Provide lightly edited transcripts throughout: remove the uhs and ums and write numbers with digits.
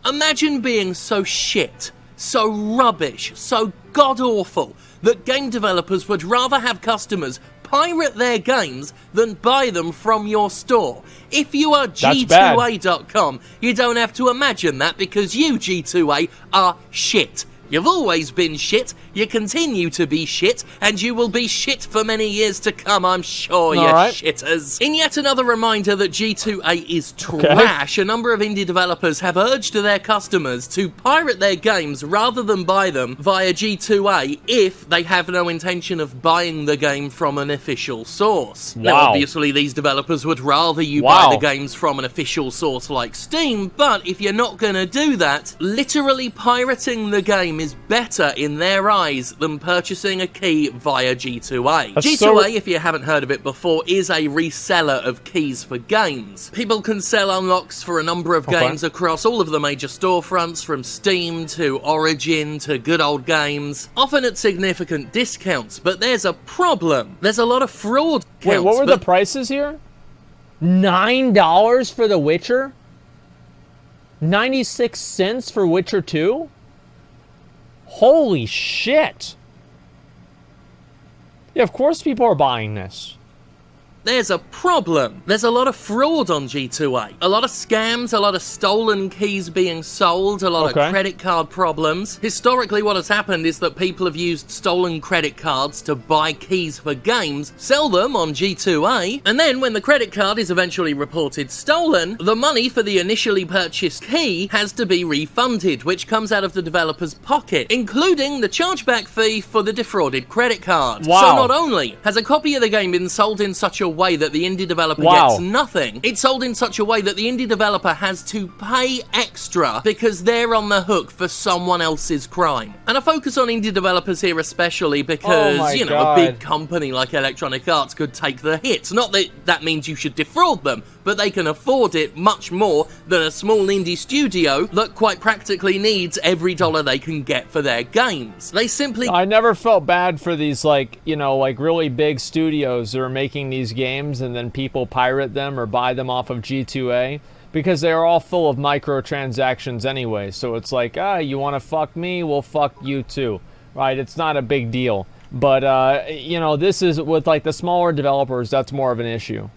Imagine being so shit, so rubbish, so god-awful, that game developers would rather have customers pirate their games than buy them from your store. If you are G2A.com, you don't have to imagine that, because you, G2A, are shit. You've always been shit, you continue to be shit, and you will be shit for many years to come, I'm sure, you shitters. In yet another reminder that G2A is trash, a number of indie developers have urged their customers to pirate their games rather than buy them via G2A if they have no intention of buying the game from an official source. Now, obviously, these developers would rather you buy the games from an official source like Steam, but if you're not gonna do that, literally pirating the game is better in their eyes than purchasing a key via G2A. G2A, if you haven't heard of it before, is a reseller of keys for games. People can sell unlocks for a number of games across all of the major storefronts, from Steam to Origin to Good Old Games, often at significant discounts, but there's a problem. There's a lot of fraud counts. Wait, what were the prices here? $9 for The Witcher? 96 cents for Witcher 2? Holy shit. Yeah, of course people are buying this. There's a problem. There's a lot of fraud on G2A. A lot of scams, a lot of stolen keys being sold, a lot of credit card problems. Historically, what has happened is that people have used stolen credit cards to buy keys for games, sell them on G2A, and then when the credit card is eventually reported stolen, the money for the initially purchased key has to be refunded, which comes out of the developer's pocket, including the chargeback fee for the defrauded credit card. So not only has a copy of the game been sold in such a way that the indie developer gets nothing, it's sold in such a way that the indie developer has to pay extra because they're on the hook for someone else's crime. And I focus on indie developers here especially because, you know, a big company like Electronic Arts could take the hits. Not that that means you should defraud them, but they can afford it much more than a small indie studio that quite practically needs every dollar they can get for their games. They simply... I never felt bad for these, like, you know, like really big studios that are making these games and then people pirate them or buy them off of G2A, because they're all full of microtransactions anyway. So it's like, you want to fuck me? Well, fuck you too, right? It's not a big deal. But, you know, this is with like the smaller developers, that's more of an issue.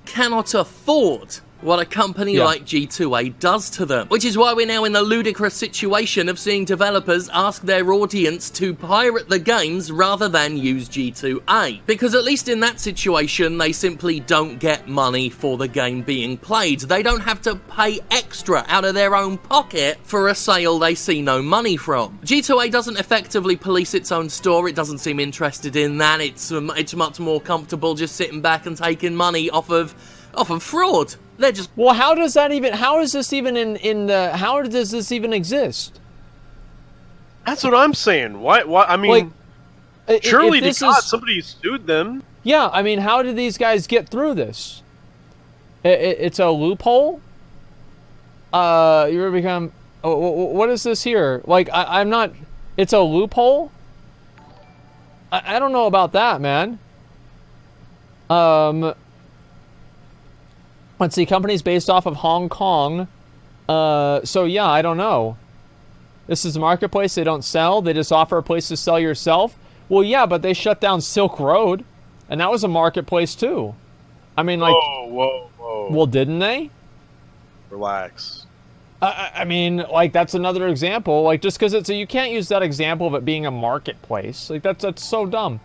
Cannot afford what a company like G2A does to them. Which is why we're now in the ludicrous situation of seeing developers ask their audience to pirate the games rather than use G2A. Because at least in that situation, they simply don't get money for the game being played. They don't have to pay extra out of their own pocket for a sale they see no money from. G2A doesn't effectively police its own store. It doesn't seem interested in that. It's much more comfortable just sitting back and taking money off of fraud. They're just... Well, how does this even how does this even exist? That's what I'm saying. Why I mean, like, surely somebody sued them. Yeah, I mean, how did these guys get through this? It's a loophole? You become... what is this here? Like, I'm not... It's a loophole? I don't know about that, man. Let's see, companies based off of Hong Kong. So yeah, I don't know. This is a marketplace. They don't sell. They just offer a place to sell yourself. Well, yeah, but they shut down Silk Road, and that was a marketplace too. I mean, like... Whoa. Well, didn't they? Relax. I mean, like, that's another example. Like, just because you can't use that example of it being a marketplace. Like, that's so dumb.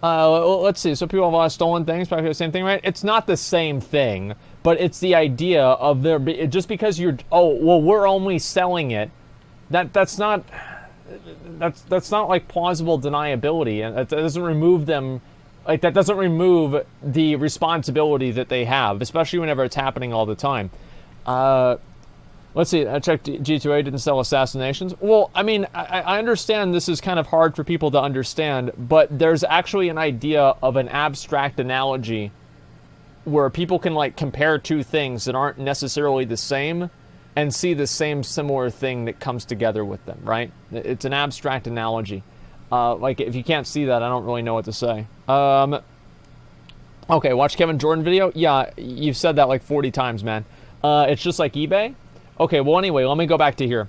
Let's see. So people have stolen things, probably the same thing, right? It's not the same thing, but it's the idea of just because you're, we're only selling it. That's not like plausible deniability, and that doesn't remove them. Like, that doesn't remove the responsibility that they have, especially whenever it's happening all the time. Let's see, I checked G2A didn't sell assassinations. Well, I mean, I understand this is kind of hard for people to understand, but there's actually an idea of an abstract analogy where people can, like, compare two things that aren't necessarily the same and see the same similar thing that comes together with them, right? It's an abstract analogy. Like, if you can't see that, I don't really know what to say. Okay, watch Kevin Jordan video? Yeah, you've said that like 40 times, man. It's just like eBay. Okay, well, anyway, let me go back to here.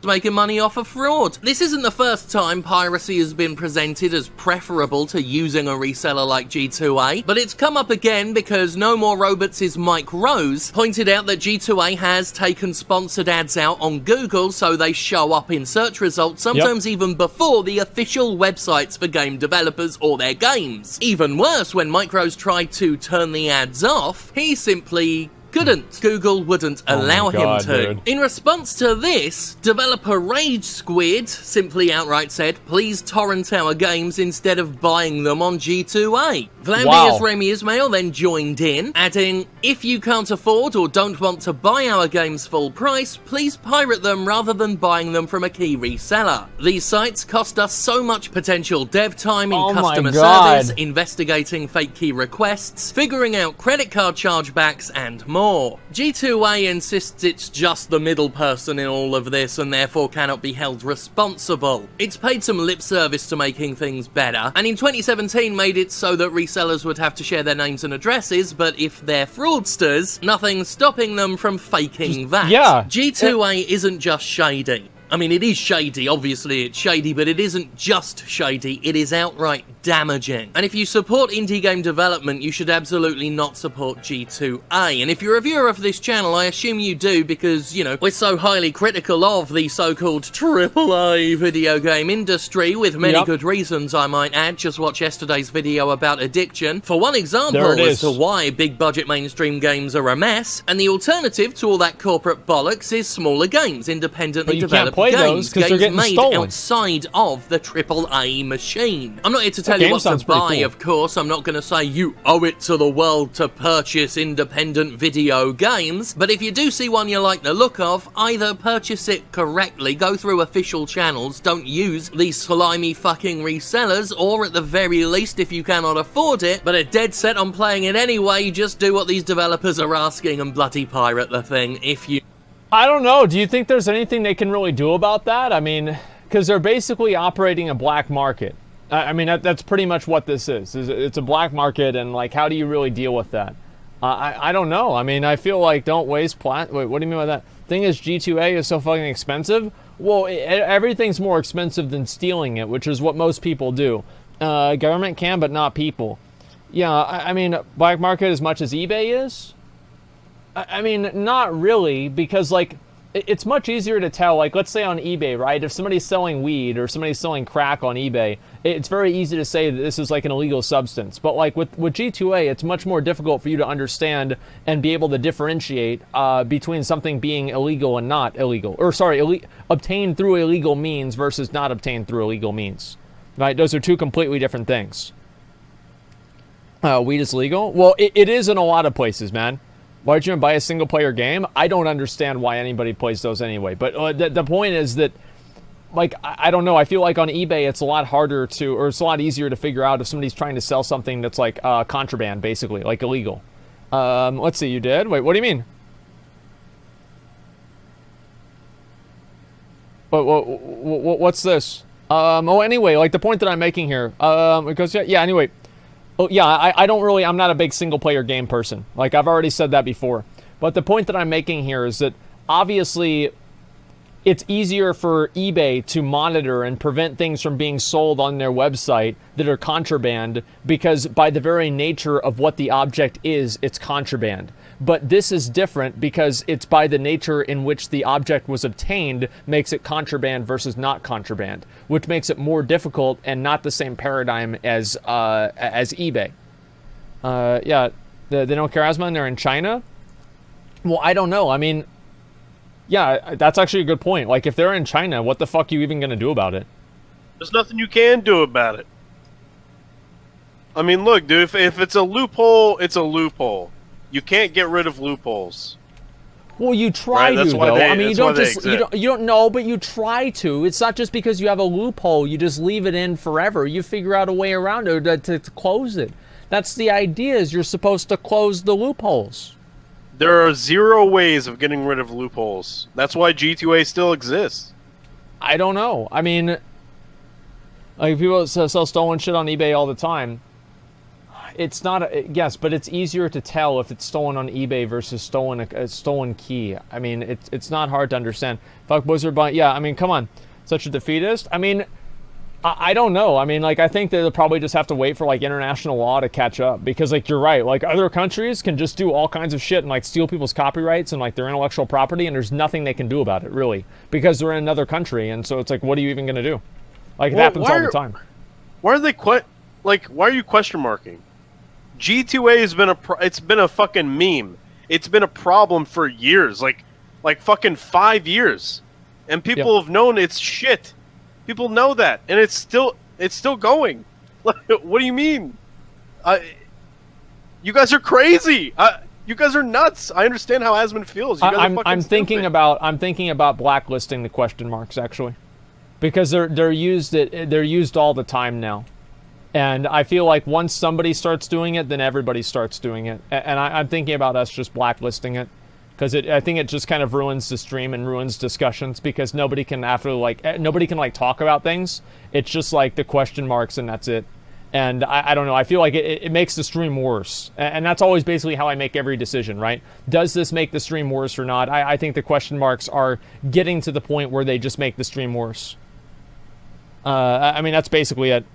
Making money off of fraud. This isn't the first time piracy has been presented as preferable to using a reseller like G2A, but it's come up again because No More Robots' Mike Rose pointed out that G2A has taken sponsored ads out on Google so they show up in search results, sometimes even before the official websites for game developers or their games. Even worse, when Mike Rose tried to turn the ads off, he simply couldn't. Google wouldn't allow him to. Dude. In response to this, developer Rage Squid simply outright said, please torrent our games instead of buying them on G2A. Vlambius Remy Ismail then joined in, adding, if you can't afford or don't want to buy our games full price, please pirate them rather than buying them from a key reseller. These sites cost us so much potential dev time in customer service, investigating fake key requests, figuring out credit card chargebacks, and more. G2A insists it's just the middle person in all of this and therefore cannot be held responsible. It's paid some lip service to making things better, and in 2017 made it so that resellers would have to share their names and addresses, but if they're fraudsters, nothing's stopping them from faking that. G2A isn't just shady. I mean, it is shady, obviously it's shady, but it isn't just shady, it is outright damaging. And if you support indie game development, you should absolutely not support G2A. And if you're a viewer of this channel, I assume you do because, you know, we're so highly critical of the so-called AAA video game industry, with many good reasons, I might add. Just watch yesterday's video about addiction. For one example as to why big-budget mainstream games are a mess, and the alternative to all that corporate bollocks is smaller games, independently developed games made outside of the AAA machine. I'm not here to tell you what to buy, of course. I'm not going to say you owe it to the world to purchase independent video games, but if you do see one you like the look of, either purchase it correctly, go through official channels, don't use these slimy fucking resellers, or at the very least, if you cannot afford it, but are dead set on playing it anyway, just do what these developers are asking and bloody pirate the thing if you... I don't know. Do you think there's anything they can really do about that? I mean, because they're basically operating a black market. I mean, that's pretty much what this is. It's a black market, and, like, how do you really deal with that? I don't know. I mean, I feel like don't waste Wait, what do you mean by that? Thing is, G2A is so fucking expensive? Well, everything's more expensive than stealing it, which is what most people do. Government can, but not people. Yeah, I mean, black market as much as eBay is? I mean, not really, because, like, it's much easier to tell, like, let's say on eBay, right? If somebody's selling weed or somebody's selling crack on eBay, it's very easy to say that this is, like, an illegal substance. But, like, with G2A, it's much more difficult for you to understand and be able to differentiate between something being illegal and not illegal. Or, sorry, obtained through illegal means versus not obtained through illegal means. Right? Those are two completely different things. Weed is legal? Well, it is in a lot of places, man. Why don't you even buy a single-player game? I don't understand why anybody plays those anyway. But the point is that, like, I don't know. I feel like on eBay it's a lot harder to, or it's a lot easier to figure out if somebody's trying to sell something that's, like, contraband, basically, like illegal. Let's see, you did? Wait, what do you mean? What's this? Anyway, like, the point that I'm making here, because, anyway... Oh, yeah, I'm not a big single-player game person. Like, I've already said that before. But the point that I'm making here is that, obviously, it's easier for eBay to monitor and prevent things from being sold on their website that are contraband, because by the very nature of what the object is, it's contraband. But this is different because it's by the nature in which the object was obtained makes it contraband versus not contraband, which makes it more difficult and not the same paradigm as eBay. They don't care Asmongold, they're in China? Well, I don't know. I mean, yeah, that's actually a good point. Like, if they're in China, what the fuck are you even going to do about it? There's nothing you can do about it. I mean, look, dude, if it's a loophole, it's a loophole. You can't get rid of loopholes. Well, you try to, though. I mean, you don't know, but you try to. It's not just because you have a loophole, you just leave it in forever. You figure out a way around it to close it. That's the idea, is you're supposed to close the loopholes. There are 0 ways of getting rid of loopholes. That's why G2A still exists. I don't know. I mean, like, people sell stolen shit on eBay all the time. it's not. Yes, but it's easier to tell if it's stolen on eBay versus a stolen key. I mean, it's not hard to understand. Fuck Blizzard, but yeah, I mean, come on, such a defeatist. I mean, I don't know. I mean, like, I think they'll probably just have to wait for, like, international law to catch up. Because, like, you're right. Like, other countries can just do all kinds of shit and, like, steal people's copyrights and, like, their intellectual property, and there's nothing they can do about it, really. Because they're in another country, and so it's like, what are you even going to do? Like, it happens all the time. Why are they why are you question marking? G2A has been it's been a fucking meme. It's been a problem for years. Like fucking 5 years. And people have known it's shit. People know that, and it's still going. What do you mean? You guys are crazy. You guys are nuts. I understand how Asmon feels. You guys I'm thinking about blacklisting the question marks, actually, because they're used all the time now, and I feel like once somebody starts doing it, then everybody starts doing it, and I'm thinking about us just blacklisting it. Because I think it just kind of ruins the stream and ruins discussions, because nobody can talk about things. It's just like the question marks and that's it. And I don't know. I feel like it makes the stream worse. And that's always basically how I make every decision, right? Does this make the stream worse or not? I think the question marks are getting to the point where they just make the stream worse. I mean, that's basically it.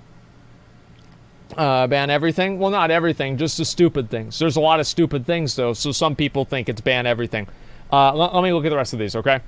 Ban everything? Well, not everything, just the stupid things. There's a lot of stupid things, though, so some people think it's ban everything. Let me look at the rest of these, okay?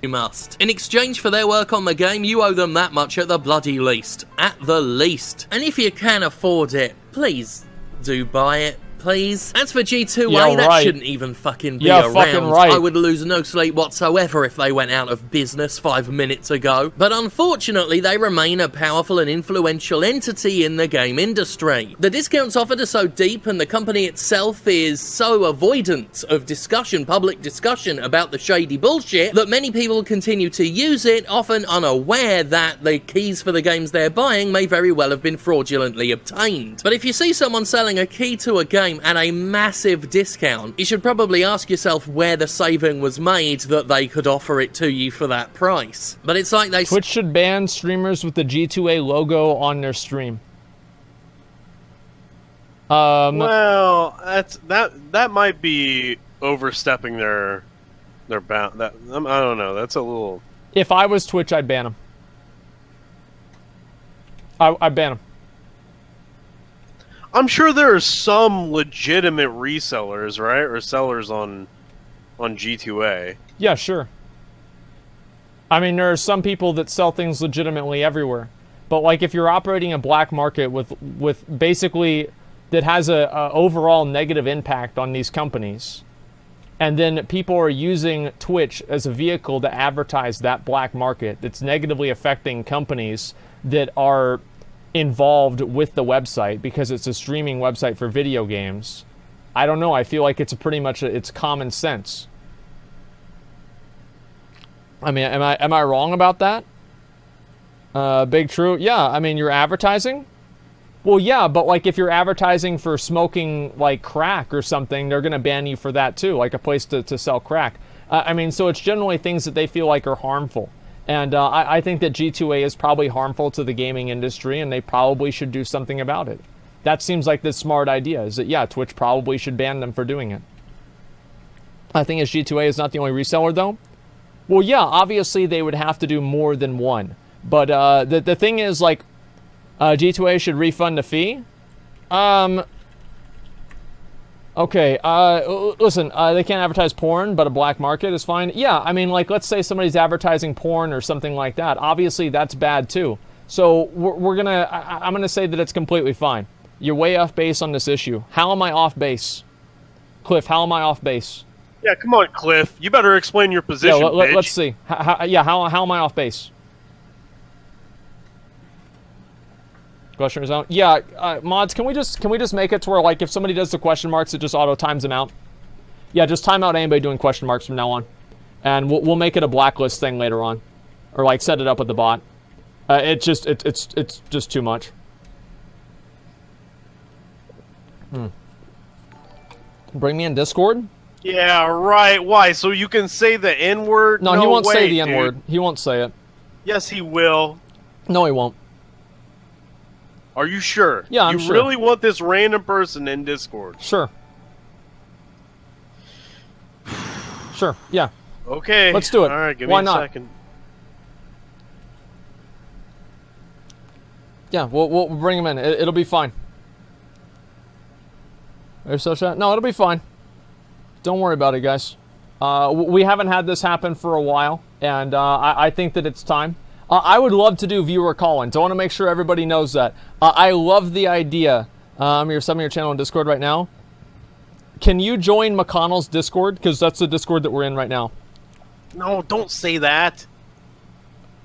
You must. In exchange for their work on the game, you owe them that much at the bloody least. At the least. And if you can afford it, please do buy it. Please. As for G2A, that shouldn't even fucking be around. Fucking right. I would lose no sleep whatsoever if they went out of business 5 minutes ago. But unfortunately, they remain a powerful and influential entity in the game industry. The discounts offered are so deep, and the company itself is so avoidant of public discussion about the shady bullshit, that many people continue to use it, often unaware that the keys for the games they're buying may very well have been fraudulently obtained. But if you see someone selling a key to a game at a massive discount, you should probably ask yourself where the saving was made that they could offer it to you for that price. But it's like Twitch should ban streamers with the G2A logo on their stream. Well, that might be overstepping their bound. I don't know. That's a little. If I was Twitch, I'd ban them. I'd ban them. I'm sure there are some legitimate resellers, right, or sellers on G2A. Yeah, sure. I mean, there are some people that sell things legitimately everywhere, but like if you're operating a black market with basically that has a overall negative impact on these companies, and then people are using Twitch as a vehicle to advertise that black market that's negatively affecting companies that are involved with the website because it's a streaming website for video games. I don't know. I feel like it's it's common sense. I mean, am I wrong about that? Big True. Yeah, I mean, you're advertising. Well, yeah, but like if you're advertising for smoking like crack or something, they're gonna ban you for that too, like a place to sell crack. I mean, so it's generally things that they feel like are harmful. And I think that G2A is probably harmful to the gaming industry, and they probably should do something about it. That seems like the smart idea, is that, yeah, Twitch probably should ban them for doing it. I think G2A is not the only reseller, though. Well, yeah, obviously they would have to do more than one. But the thing is, like, G2A should refund the fee. Okay, listen, they can't advertise porn, but a black market is fine. Yeah, I mean, like, let's say somebody's advertising porn or something like that. Obviously, that's bad, too. So, I'm gonna say that it's completely fine. You're way off base on this issue. How am I off base? Cliff, how am I off base? Yeah, come on, Cliff. You better explain your position, bitch. Let's see. How am I off base? Question zone. Yeah, mods, can we just make it to where, like, if somebody does the question marks, it just auto times them out? Yeah, just time out anybody doing question marks from now on, and we'll make it a blacklist thing later on, or like set it up with the bot. It's just too much. Bring me in Discord. Yeah, right. Why? So you can say the N-word? No, he won't say the N-word. He won't say it. Yes, he will. No, he won't. Are you sure? Yeah, I'm you sure. really want this random person in Discord? Sure. Sure, yeah. Okay. Let's do it. All right, give Why me a not? second. Yeah, we'll bring him in. It'll be fine. Are you still chat? No, it'll be fine. Don't worry about it, guys. We haven't had this happen for a while, and I think that it's time. I would love to do viewer call-in, so I want to make sure everybody knows that. I love the idea. You're subbing your channel on Discord right now. Can you join McConnell's Discord? Because that's the Discord that we're in right now. No, don't say that.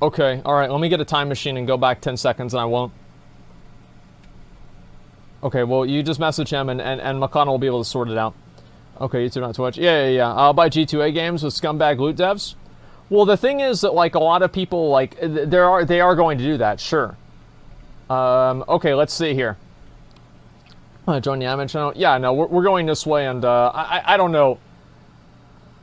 Okay, alright, let me get a time machine and go back 10 seconds, and I won't. Okay, well, you just message him, and McConnell will be able to sort it out. Okay, YouTube, not Twitch. Yeah. I'll buy G2A games with scumbag loot devs. Well, the thing is that, like, a lot of people, like, they are going to do that, sure. Okay, let's see here. Join the admin channel. Yeah, no, we're going this way, and I don't know.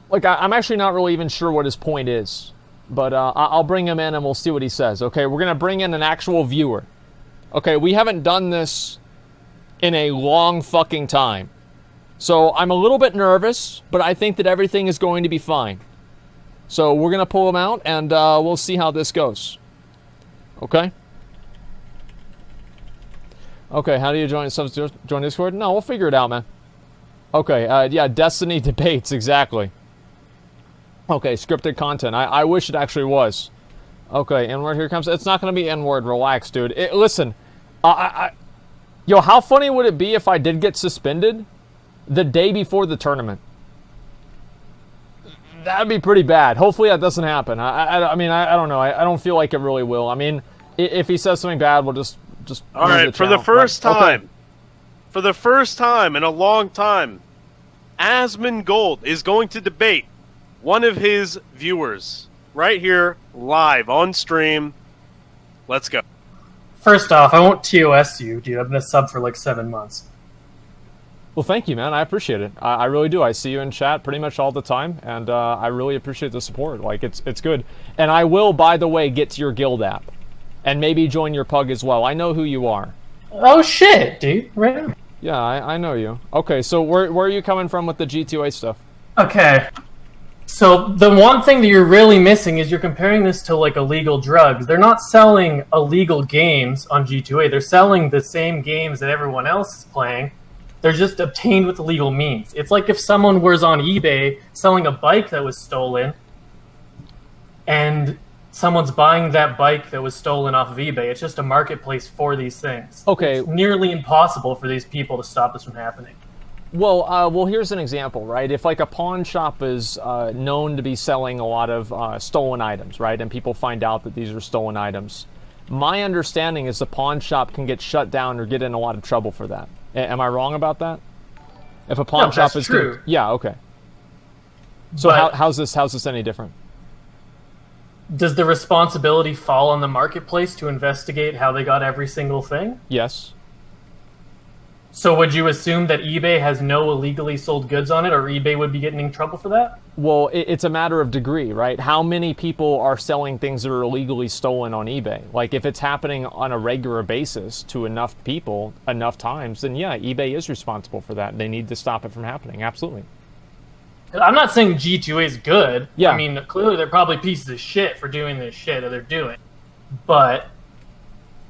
Like, I'm actually not really even sure what his point is. But I'll bring him in, and we'll see what he says. Okay, we're going to bring in an actual viewer. Okay, we haven't done this in a long fucking time. So I'm a little bit nervous, but I think that everything is going to be fine. So we're going to pull him out, and we'll see how this goes. Okay? Okay, how do you join Discord? No, we'll figure it out, man. Okay, yeah, Destiny debates, exactly. Okay, scripted content. I wish it actually was. Okay, N-word, here comes. It's not going to be N-word. Relax, dude. Listen, yo, how funny would it be if I did get suspended the day before the tournament? That'd be pretty bad. Hopefully that doesn't happen. I mean, I don't know. I don't feel like it really will. I mean, if he says something bad, we'll just all right, for the first time. Okay. For the first time in a long time, Asmongold is going to debate one of his viewers right here, live on stream. Let's go. First off, I won't TOS you, dude. I've been a sub for like 7 months. Well, thank you, man. I appreciate it. I really do. I see you in chat pretty much all the time, and I really appreciate the support. Like, it's good. And I will, by the way, get to your guild app, and maybe join your pug as well. I know who you are. Oh, shit, dude. Right now. Yeah, I know you. Okay, so where are you coming from with the G2A stuff? Okay. So the one thing that you're really missing is you're comparing this to like illegal drugs. They're not selling illegal games on G2A. They're selling the same games that everyone else is playing. They're just obtained with illegal means. It's like if someone was on eBay selling a bike that was stolen and someone's buying that bike that was stolen off of eBay. It's just a marketplace for these things. Okay. It's nearly impossible for these people to stop this from happening. Well, here's an example, right? If like a pawn shop is known to be selling a lot of stolen items, right, and people find out that these are stolen items, my understanding is the pawn shop can get shut down or get in a lot of trouble for that. Am I wrong about that? If a pawn shop is true. Yeah, okay. So how's this any different? Does the responsibility fall on the marketplace to investigate how they got every single thing? Yes. So would you assume that eBay has no illegally sold goods on it, or eBay would be getting in trouble for that? Well, it's a matter of degree, right? How many people are selling things that are illegally stolen on eBay? Like, if it's happening on a regular basis to enough people, enough times, then yeah, eBay is responsible for that. They need to stop it from happening, absolutely. I'm not saying G2A is good. Yeah. I mean, clearly they're probably pieces of shit for doing this shit that they're doing. But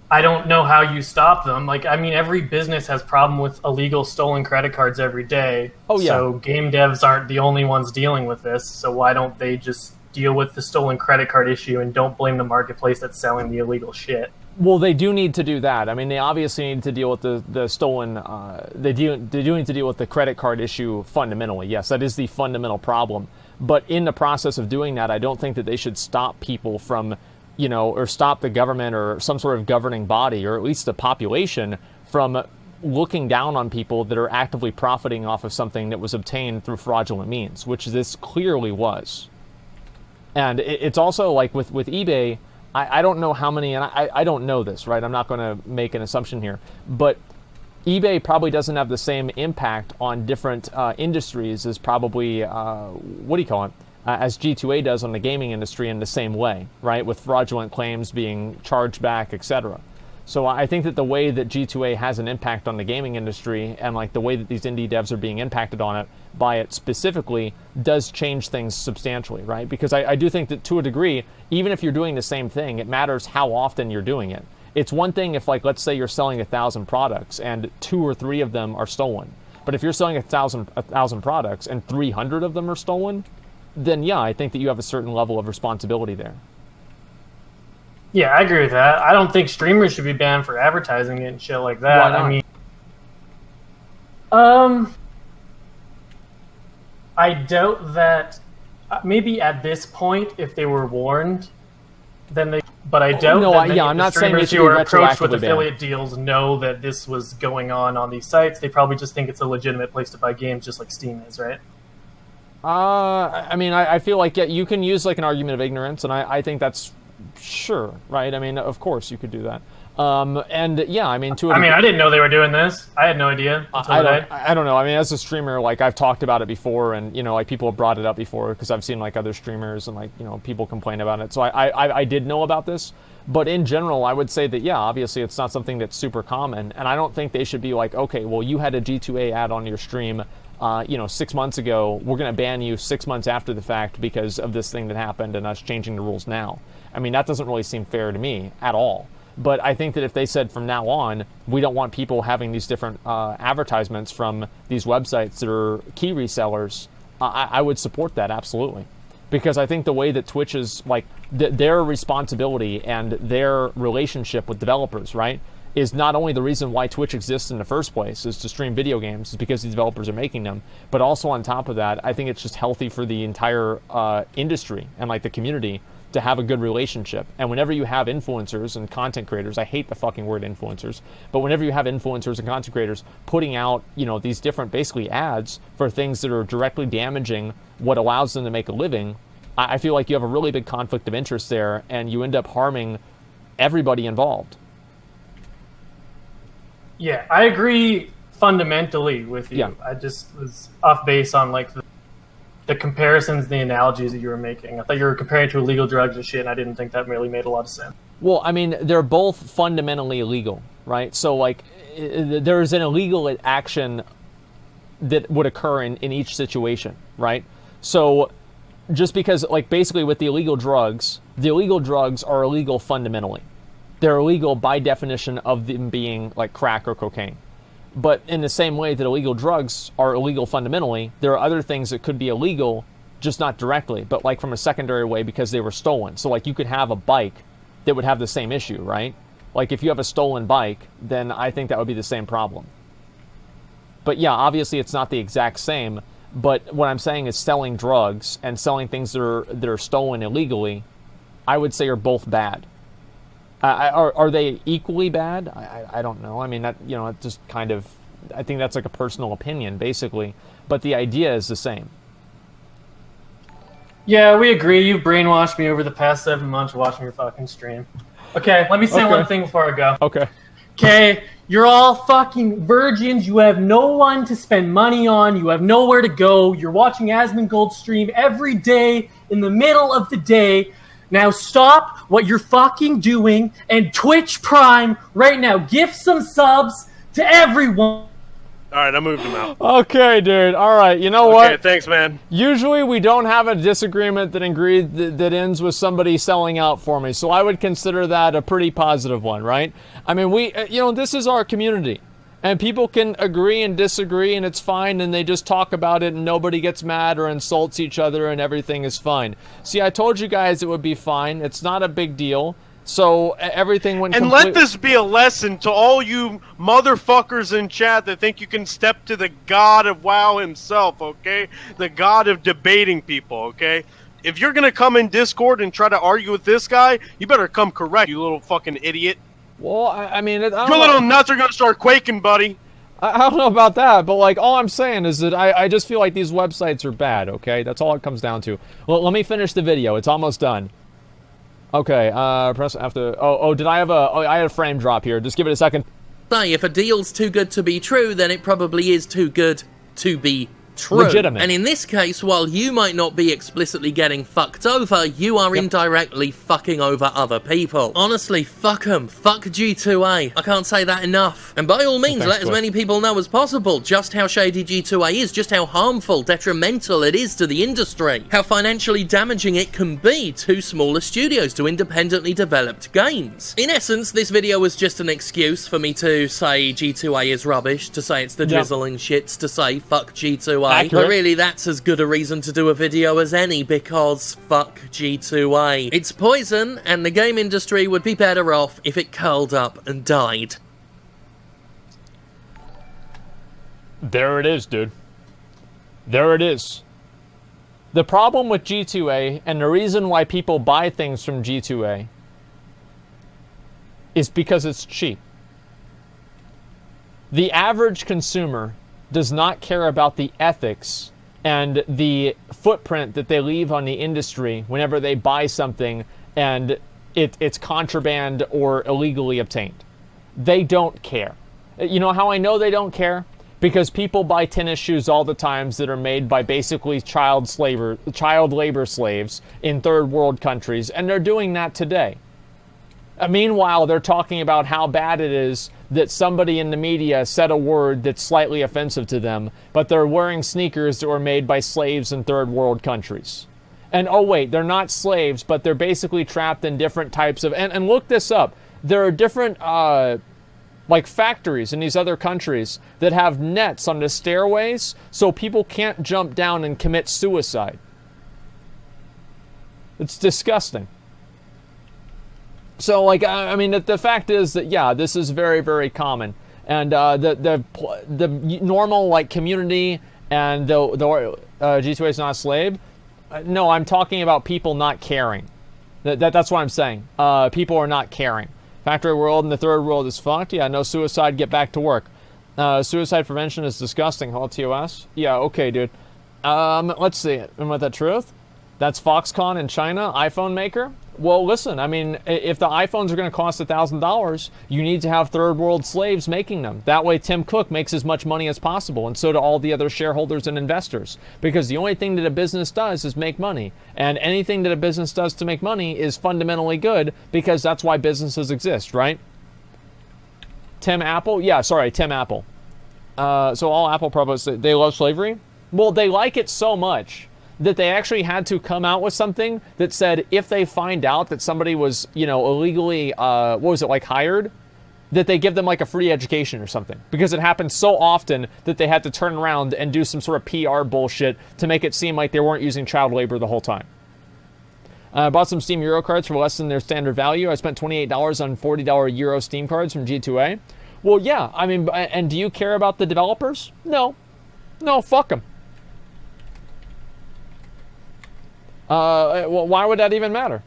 I don't know how you stop them. Like, I mean, every business has problem with illegal stolen credit cards every day. Oh, yeah. So game devs aren't the only ones dealing with this. So why don't they just deal with the stolen credit card issue and don't blame the marketplace that's selling the illegal shit? Well, they do need to do that. I mean, they obviously need to deal with the stolen. They do need to deal with the credit card issue fundamentally. Yes, that is the fundamental problem. But in the process of doing that, I don't think that they should stop people from, you know, or stop the government or some sort of governing body, or at least the population, from looking down on people that are actively profiting off of something that was obtained through fraudulent means, which this clearly was. And it's also like with eBay. I don't know how many, and I don't know this, right? I'm not going to make an assumption here. But eBay probably doesn't have the same impact on different industries as probably, what do you call it, as G2A does on the gaming industry in the same way, right? With fraudulent claims being charged back, etc. So I think that the way that G2A has an impact on the gaming industry and like the way that these indie devs are being impacted on it by it specifically does change things substantially, right? Because I do think that to a degree, even if you're doing the same thing, it matters how often you're doing it. It's one thing if, like, let's say you're selling 1,000 products and 2 or 3 of them are stolen. But if you're selling 1,000 products and 300 of them are stolen, then yeah, I think that you have a certain level of responsibility there. Yeah, I agree with that. I don't think streamers should be banned for advertising it and shit like that. Why not? I mean, I doubt that. Maybe at this point, if they were warned, then they. But I doubt that many I'm of the not saying they streamers should who be are approached with retroactively affiliate banned. deals know that this was going on these sites. They probably just think it's a legitimate place to buy games, just like Steam is, right? I mean, I feel like, yeah, you can use like an argument of ignorance, and I think that's sure, right? I mean, of course you could do that. And yeah, I mean, I didn't know they were doing this. I had no idea until today. I don't know. I mean, as a streamer, like I've talked about it before, and you know, like people have brought it up before because I've seen like other streamers and like, you know, people complain about it. So I did know about this, but in general, I would say that yeah, obviously it's not something that's super common, and I don't think they should be like, okay, well, you had a G2A ad on your stream, 6 months ago. We're going to ban you 6 months after the fact because of this thing that happened and us changing the rules now. I mean, that doesn't really seem fair to me at all. But I think that if they said from now on, we don't want people having these different advertisements from these websites that are key resellers, I would support that absolutely. Because I think the way that Twitch is, like, their responsibility and their relationship with developers, right, is not only the reason why Twitch exists in the first place, is to stream video games, is because these developers are making them, but also on top of that, I think it's just healthy for the entire industry and, like, the community to have a good relationship. And whenever you have influencers and content creators, I hate the fucking word influencers, but whenever you have influencers and content creators putting out, you know, these different basically ads for things that are directly damaging what allows them to make a living, I feel like you have a really big conflict of interest there, and you end up harming everybody involved. Yeah, I agree fundamentally with you. Yeah. I just was off base on like the comparisons, the analogies that you were making. I thought you were comparing to illegal drugs and shit, and I didn't think that really made a lot of sense. Well, I mean, they're both fundamentally illegal, right? So, like, there is an illegal action that would occur in each situation, right? So, just because, like, basically with the illegal drugs are illegal fundamentally. They're illegal by definition of them being, like, crack or cocaine. But in the same way that illegal drugs are illegal fundamentally, there are other things that could be illegal, just not directly, but like from a secondary way because they were stolen. So like you could have a bike that would have the same issue, right? Like if you have a stolen bike, then I think that would be the same problem. But yeah, obviously it's not the exact same, but what I'm saying is selling drugs and selling things that are stolen illegally, I would say are both bad. Are they equally bad? I don't know. I mean, that, you know, it just kind of, I think that's like a personal opinion, basically. But the idea is the same. Yeah, we agree. You've brainwashed me over the past 7 months watching your fucking stream. Okay, let me say one thing before I go. Okay. Okay, you're all fucking virgins. You have no one to spend money on. You have nowhere to go. You're watching Asmongold stream every day in the middle of the day. Now stop what you're fucking doing and Twitch Prime right now. Gift some subs to everyone. All right, I moved him out. Okay, dude. All right. You know what? Okay, thanks, man. Usually we don't have a disagreement that ends with somebody selling out for me, so I would consider that a pretty positive one, right? I mean, this is our community, and people can agree and disagree, and it's fine, and they just talk about it, and nobody gets mad or insults each other, and everything is fine. See, I told you guys it would be fine. It's not a big deal. So everything went. And let this be a lesson to all you motherfuckers in chat that think you can step to the god of WoW himself, okay? The god of debating people, okay? If you're gonna come in Discord and try to argue with this guy, you better come correct, you little fucking idiot. Well, I mean, your little nuts are gonna start quaking, buddy. I don't know about that, but like all I'm saying is that I just feel like these websites are bad, okay? That's all it comes down to. Well, let me finish the video. It's almost done. Okay, press after. Did I have I had a frame drop here. Just give it a second. Say, if a deal's too good to be true, then it probably is too good to be True. Legitimate. And in this case, while you might not be explicitly getting fucked over, you are indirectly fucking over other people. Honestly, fuck them. Fuck G2A. I can't say that enough. And by all means, let as many people know as possible just how shady G2A is, just how harmful, detrimental it is to the industry, how financially damaging it can be to smaller studios, to independently developed games. In essence, this video was just an excuse for me to say G2A is rubbish, to say it's the drizzling shits, to say fuck G2A. Accurate. But really, that's as good a reason to do a video as any, because fuck G2A. It's poison, and the game industry would be better off if it curled up and died. There it is, dude. There it is. The problem with G2A, and the reason why people buy things from G2A, is because it's cheap. The average consumer does not care about the ethics and the footprint that they leave on the industry whenever they buy something and it's contraband or illegally obtained. They don't care. You know how I know they don't care? Because people buy tennis shoes all the times that are made by basically child labor slaves in third world countries, and they're doing that today. Meanwhile, they're talking about how bad it is that somebody in the media said a word that's slightly offensive to them, but they're wearing sneakers that were made by slaves in third world countries. And oh wait, they're not slaves, but they're basically trapped in different types of... And look this up. There are different, like factories in these other countries that have nets on the stairways so people can't jump down and commit suicide. It's disgusting. So, like, I mean, the fact is that, yeah, this is very, very common. And the normal, like, community and the G2A is not a slave. No, I'm talking about people not caring. That's what I'm saying. People are not caring. Factory world and the third world is fucked. Yeah, no suicide, get back to work. Suicide prevention is disgusting. Hold TOS. Yeah, okay, dude. Let's see. Am I the truth? That's Foxconn in China, iPhone maker? Well, listen, I mean, if the iPhones are going to cost $1,000, you need to have third world slaves making them. That way Tim Cook makes as much money as possible, and so do all the other shareholders and investors. Because the only thing that a business does is make money. And anything that a business does to make money is fundamentally good, because that's why businesses exist, right? Tim Apple? Yeah, sorry, Tim Apple. So all Apple products, they love slavery? Well, they like it so much that they actually had to come out with something that said if they find out that somebody was, you know, illegally, hired, that they give them like a free education or something. Because it happened so often that they had to turn around and do some sort of PR bullshit to make it seem like they weren't using child labor the whole time. I bought some Steam Euro cards for less than their standard value. I spent $28 on $40 Euro Steam cards from G2A. Well, yeah, I mean, and do you care about the developers? No. No, fuck them. Well, why would that even matter?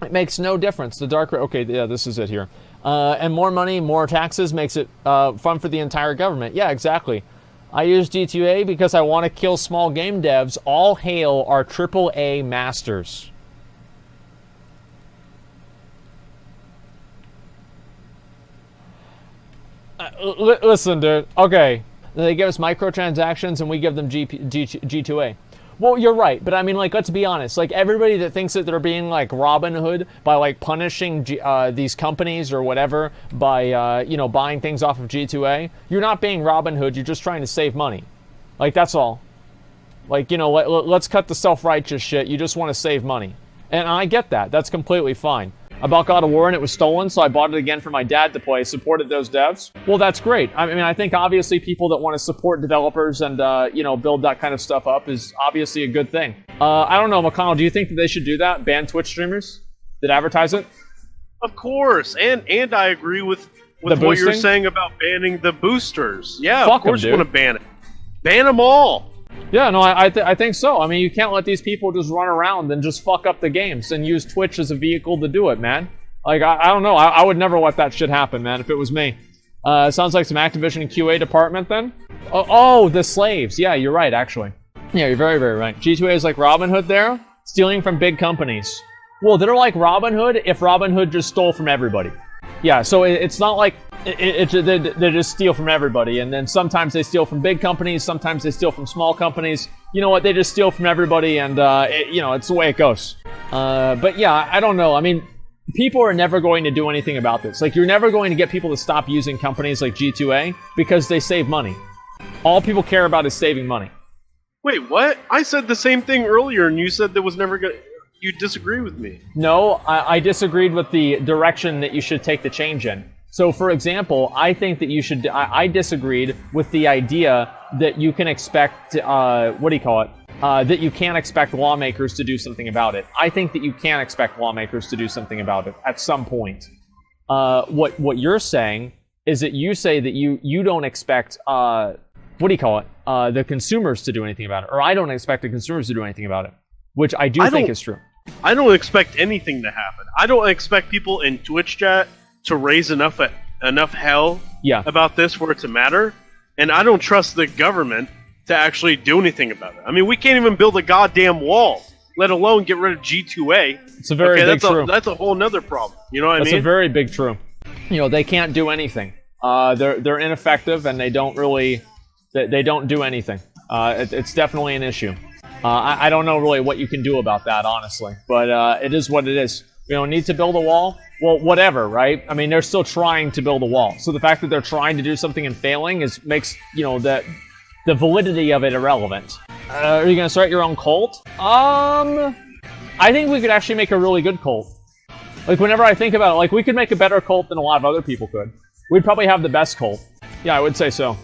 It makes no difference. The dark... Okay, yeah, this is it here. And more money, more taxes makes it fun for the entire government. Yeah, exactly. I use G2A because I want to kill small game devs. All hail our AAA masters. Listen, dude. Okay. They give us microtransactions and we give them G2A. Well, you're right, but I mean, like, let's be honest. Like, everybody that thinks that they're being, like, Robin Hood by, like, punishing these companies or whatever by, buying things off of G2A, you're not being Robin Hood, you're just trying to save money. Like, that's all. Like, let's cut the self-righteous shit. You just want to save money. And I get that. That's completely fine. I bought God of War and it was stolen, so I bought it again for my dad to play. Supported those devs. Well, that's great. I mean, I think obviously people that want to support developers and, build that kind of stuff up is obviously a good thing. I don't know, McConnell, do you think that they should do that? Ban Twitch streamers that advertise it? Of course. And I agree with what you're saying about banning the boosters. Yeah, Fuck of course them, you want to ban it. Ban them all. Yeah, no, I think so. I mean, you can't let these people just run around and just fuck up the games and use Twitch as a vehicle to do it, man. Like, I don't know. I would never let that shit happen, man, if it was me. Sounds like some Activision QA department, then. Oh, the slaves. Yeah, you're right, actually. Yeah, you're very, very right. G2A is like Robin Hood there, stealing from big companies. Well, they're like Robin Hood if Robin Hood just stole from everybody. Yeah, so it's not like They just steal from everybody, and then sometimes they steal from big companies, sometimes they steal from small companies. You know what? They just steal from everybody, and it's the way it goes. But yeah, I don't know. I mean, people are never going to do anything about this. Like, you're never going to get people to stop using companies like G2A because they save money. All people care about is saving money. Wait, what? I said the same thing earlier, and you said there was never gonna. You disagree with me. No, I disagreed with the direction that you should take the change in. So, for example, I think that you should. I disagreed with the idea that you can expect. That you can't expect lawmakers to do something about it. I think that you can expect lawmakers to do something about it at some point. What you're saying is that you say that you don't expect. The consumers to do anything about it, or I don't expect the consumers to do anything about it, which I think is true. I don't expect anything to happen. I don't expect people in Twitch chat to raise enough hell about this for it to matter, and I don't trust the government to actually do anything about it. I mean, we can't even build a goddamn wall, let alone get rid of G2A. It's a very big true. That's a whole nother problem. You know what I mean? That's a very big true. They can't do anything. They're ineffective, and they don't do anything. It's definitely an issue. I don't know really what you can do about that, honestly, but it is what it is. Need to build a wall? Well, whatever, right? I mean, they're still trying to build a wall. So the fact that they're trying to do something and failing makes the validity of it irrelevant. Are you going to start your own cult? I think we could actually make a really good cult. Like, whenever I think about it, we could make a better cult than a lot of other people could. We'd probably have the best cult. Yeah, I would say so.